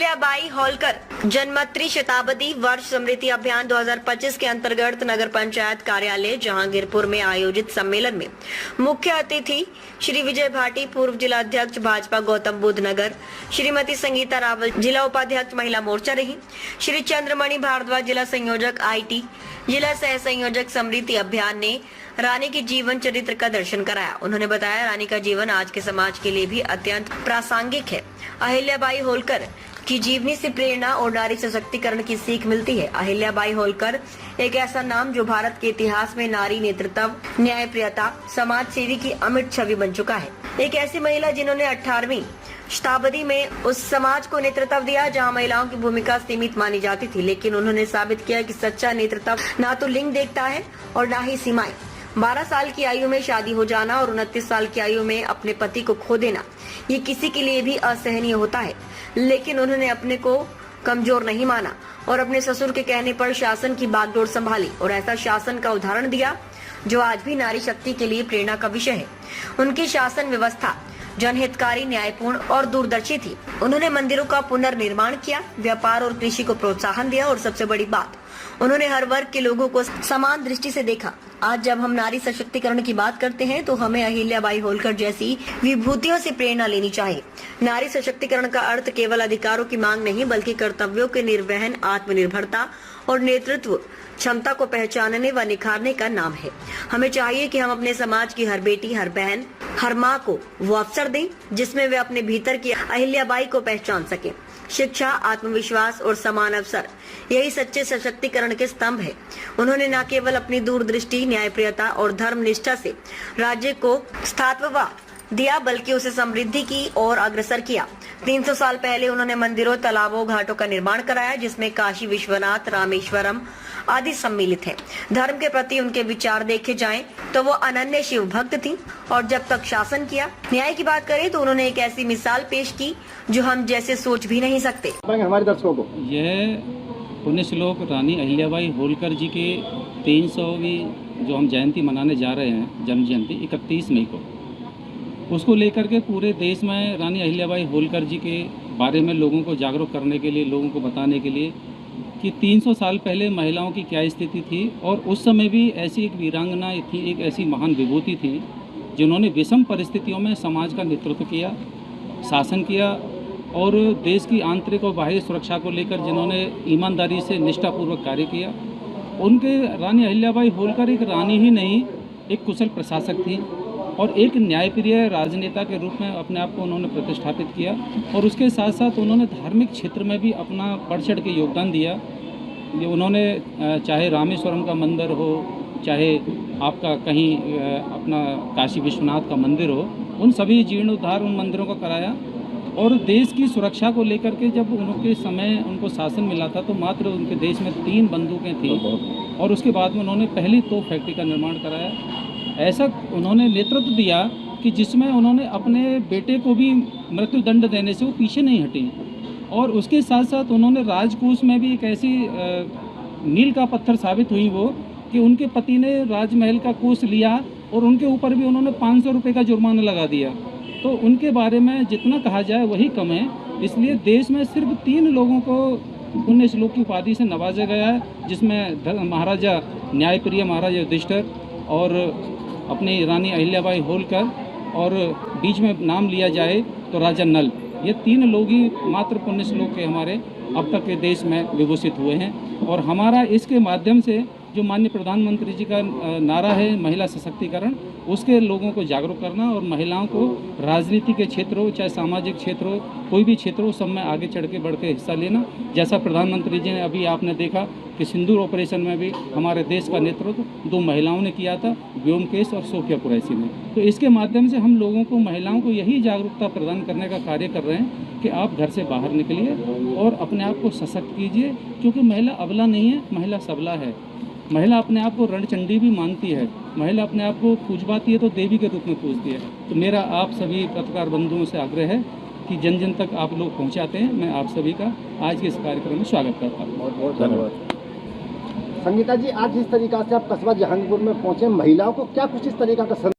अहिल्याबाई होलकर जन्मोत्तरी शताब्दी वर्ष स्मृति अभियान 2025 के अंतर्गत नगर पंचायत कार्यालय जहांगीरपुर में आयोजित सम्मेलन में मुख्य अतिथि श्री विजय भाटी, पूर्व जिला अध्यक्ष भाजपा गौतम बुद्ध नगर, श्रीमती संगीता रावल जिला उपाध्यक्ष महिला मोर्चा रही, श्री चंद्रमणि भारद्वाज जिला संयोजक IT, जिला सह संयोजक स्मृति अभियान ने रानी के जीवन चरित्र का दर्शन कराया। उन्होंने बताया, रानी का जीवन आज के समाज के लिए भी अत्यंत प्रासंगिक है। अहिल्याबाई होलकर की जीवनी से प्रेरणा और नारी सशक्तिकरण की सीख मिलती है। अहिल्याबाई होलकर एक ऐसा नाम जो भारत के इतिहास में नारी नेतृत्व, न्यायप्रियता, समाज सेवी की अमिट छवि बन चुका है। एक ऐसी महिला जिन्होंने 18वीं शताब्दी में उस समाज को नेतृत्व दिया जहां महिलाओं की भूमिका सीमित मानी जाती थी, लेकिन उन्होंने साबित किया कि सच्चा नेतृत्व ना तो लिंग देखता है और ना ही सीमाएं। 12 साल की आयु में शादी हो जाना और 29 साल की आयु में अपने पति को खो देना, ये किसी के लिए भी असहनीय होता है, लेकिन उन्होंने अपने को कमजोर नहीं माना और अपने ससुर के कहने पर शासन की बागडोर संभाली और ऐसा शासन का उदाहरण दिया जो आज भी नारी शक्ति के लिए प्रेरणा का विषय है। उनकी शासन व्यवस्था जनहितकारी, न्यायपूर्ण और दूरदर्शी थी। उन्होंने मंदिरों का पुनर्निर्माण किया, व्यापार और कृषि को प्रोत्साहन दिया और सबसे बड़ी बात, उन्होंने हर वर्ग के लोगों को समान दृष्टि से देखा। आज जब हम नारी सशक्तिकरण की बात करते हैं तो हमें अहिल्याबाई होलकर जैसी विभूतियों से प्रेरणा लेनी चाहिए। नारी सशक्तिकरण का अर्थ केवल अधिकारों की मांग नहीं, बल्कि कर्तव्यों के निर्वहन, आत्मनिर्भरता और नेतृत्व क्षमता को पहचानने व निखारने का नाम है। हमें चाहिए कि हम अपने समाज की हर बेटी, हर बहन, हर माँ को वो अवसर दें जिसमें वे अपने भीतर की अहिल्याबाई को पहचान सके। शिक्षा, आत्मविश्वास और समान अवसर, यही सच्चे सशक्तिकरण के स्तंभ है। उन्होंने न केवल अपनी दूरदृष्टि, न्यायप्रियता और धर्मनिष्ठा से राज्य को स्थापत्यवाद दिया, बल्कि उसे समृद्धि की ओर अग्रसर किया। 300 साल पहले उन्होंने मंदिरों, तालाबों, घाटों का निर्माण कराया, जिसमें काशी विश्वनाथ, रामेश्वरम आदि सम्मिलित है। धर्म के प्रति उनके विचार देखे जाएं तो वो अनन्य शिव भक्त थी और जब तक शासन किया। न्याय की बात करें तो उन्होंने एक ऐसी मिसाल पेश की जो हम जैसे सोच भी नहीं सकते। हमारे दर्शकों को यह पुण्य श्लोक रानी अहिल्याबाई होलकर जी के 300वीं जो हम जयंती मनाने जा रहे हैं, जन्म जयंती 31 मई को, उसको लेकर के पूरे देश में रानी अहिल्याबाई होलकर जी के बारे में लोगों को जागरूक करने के लिए, लोगों को बताने के लिए कि 300 साल पहले महिलाओं की क्या स्थिति थी और उस समय भी ऐसी एक वीरांगना थी, एक ऐसी महान विभूति थी जिन्होंने विषम परिस्थितियों में समाज का नेतृत्व किया, शासन किया और देश की आंतरिक और बाह्य सुरक्षा को लेकर जिन्होंने ईमानदारी से निष्ठापूर्वक कार्य किया। उनके रानी अहिल्याबाई होलकर एक रानी ही नहीं, एक कुशल प्रशासक थी और एक न्यायप्रिय राजनेता के रूप में अपने आप को उन्होंने प्रतिष्ठापित किया और उसके साथ साथ उन्होंने धार्मिक क्षेत्र में भी अपना बढ़ चढ़ के योगदान दिया। ये उन्होंने चाहे रामेश्वरम का मंदिर हो, चाहे आपका कहीं अपना काशी विश्वनाथ का मंदिर हो, उन सभी जीर्णोद्धार उन मंदिरों का कराया और देश की सुरक्षा को लेकर के जब उनके समय उनको शासन मिला था तो मात्र उनके देश में 3 बंदूकें थी और उसके बाद में उन्होंने पहली तोप फैक्ट्री का निर्माण कराया। ऐसा उन्होंने नेतृत्व दिया कि जिसमें उन्होंने अपने बेटे को भी मृत्युदंड देने से वो पीछे नहीं हटी और उसके साथ साथ उन्होंने राजकोष में भी एक ऐसी मील का पत्थर साबित हुई वो कि उनके पति ने राजमहल का कोष लिया और उनके ऊपर भी उन्होंने 500 रुपये का जुर्माना लगा दिया। तो उनके बारे में जितना कहा जाए वही कम है। इसलिए देश में सिर्फ 3 लोगों को पुण्य श्लोक की उपाधि से नवाजा गया है, जिसमें महाराजा न्यायप्रिय महाराजा युधिष्ठिर और अपनी रानी अहिल्याबाई होलकर और बीच में नाम लिया जाए तो राजा नल। ये 3 लोग ही मात्र पुण्य श्लोक के हमारे अब तक के देश में विभूषित हुए हैं और हमारा इसके माध्यम से जो माननीय प्रधानमंत्री जी का नारा है महिला सशक्तिकरण, उसके लोगों को जागरूक करना और महिलाओं को राजनीति के क्षेत्र हो, चाहे सामाजिक क्षेत्र हो, कोई भी क्षेत्र हो, सब में आगे चढ़ के बढ़ के हिस्सा लेना। जैसा प्रधानमंत्री जी ने अभी आपने देखा कि सिंदूर ऑपरेशन में भी हमारे देश का नेतृत्व 2 महिलाओं ने किया था, व्योमकेश और सोफिया कुरैशी ने। तो इसके माध्यम से हम लोगों को, महिलाओं को यही जागरूकता प्रदान करने का कार्य कर रहे हैं कि आप घर से बाहर निकलिए और अपने आप को सशक्त कीजिए, क्योंकि महिला अबला नहीं है, महिला सबला है। महिला अपने आप को रणचंडी भी मानती है, महिला अपने आप को पूजवाती है तो देवी के रूप में पूजती है। तो मेरा आप सभी पत्रकार बंधुओं से आग्रह है कि जन जन तक आप लोग पहुंचाते हैं। मैं आप सभी का आज के इस कार्यक्रम में स्वागत करता हूँ। बहुत बहुत धन्यवाद। संगीता जी, आज जिस तरीका से आप कस्बा जहांगीरपुर में पहुंचे, महिलाओं को क्या कुछ इस तरीका का